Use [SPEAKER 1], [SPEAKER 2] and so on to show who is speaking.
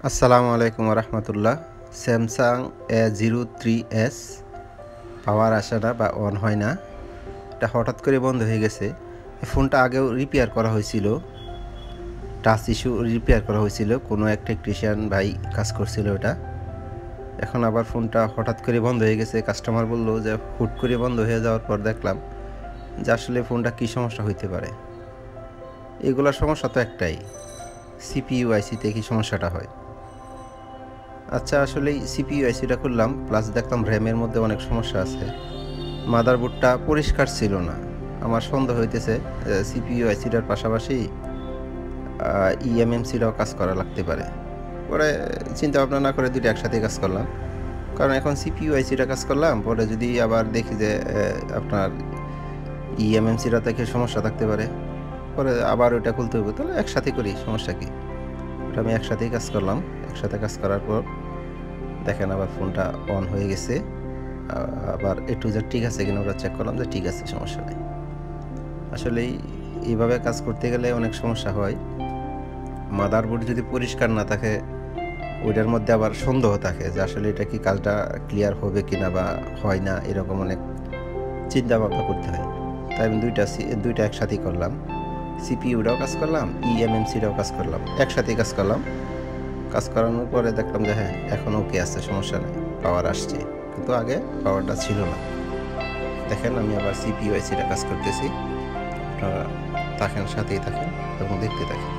[SPEAKER 1] আসসালামু আলাইকুম রহমতুল্লাহ। Samsung A03s পাওয়ার আসে না বা অন হয় না, এটা হঠাৎ করে বন্ধ হয়ে গেছে। এই ফোনটা আগেও রিপেয়ার করা হয়েছিল, টাচ ইস্যু রিপেয়ার করা হয়েছিল, কোনো এক টেকনিশিয়ান ভাই কাজ করছিল এটা। এখন আবার ফোনটা হঠাৎ করে বন্ধ হয়ে গেছে। কাস্টমার বলল যে হুট করে বন্ধ হয়ে যাওয়ার পর দেখলাম যে আসলে ফোনটা কী সমস্যা হইতে পারে। এগুলোর সমস্যা তো একটাই, সিপিইউ আইসিতে কি সমস্যাটা হয়। আচ্ছা, আসলে সিপিইউ আইসিটা খুললাম, প্লাস দেখলাম র্যামের মধ্যে অনেক সমস্যা আছে। মাদারবোর্ডটা পরিষ্কার ছিল না। আমার সন্দেহ হইতেছে সিপিইউ আইসিটার পাশাপাশি ইএমএমসিটাও কাজ করা লাগতে পারে। পরে চিন্তা ভাবনা না করে দুটো একসাথে কাজ করলাম, কারণ এখন সিপিইউ আইসিটা কাজ করলাম, পরে যদি আবার দেখি যে আপনার ইএমএমসিটা থেকে সমস্যা থাকতে পারে, পরে আবার ওইটা খুলতে হবে, তাহলে একসাথে করি, সমস্যা কী। ওটা আমি একসাথেই কাজ করলাম। একসাথে কাজ করার পর দেখেন আবার ফোনটা অন হয়ে গেছে। আবার A to Z ঠিক আছে কিনা ওটা চেক করলাম যে ঠিক আছে, সমস্যা নেই। আসলে এইভাবে কাজ করতে গেলে অনেক সমস্যা হয়। মাদারবোর্ড যদি পরিষ্কার না থাকে, ওইটার মধ্যে আবার সন্দেহ থাকে যে আসলে এটা কি কাজটা ক্লিয়ার হবে কিনা বা হয় না, এরকম অনেক চিন্তা ভাবনা করতে হয়। তাই আমি দুইটা একসাথেই করলাম, সিপিইউটাও কাজ করলাম, ইএমএমসিটাও কাজ করলাম, একসাথেই কাজ করলাম। কাজ করানোর পরে দেখলাম যে হ্যাঁ, এখন ওকে আছে, সমস্যা নেই, পাওয়ার আসছে। কিন্তু আগে পাওয়ারটা ছিল না। দেখেন আমি আবার সিপিইউ আইসিটা কাজ করতেছি, আপনারা থাকেন, সাথেই থাকেন এবং দেখতে থাকেন।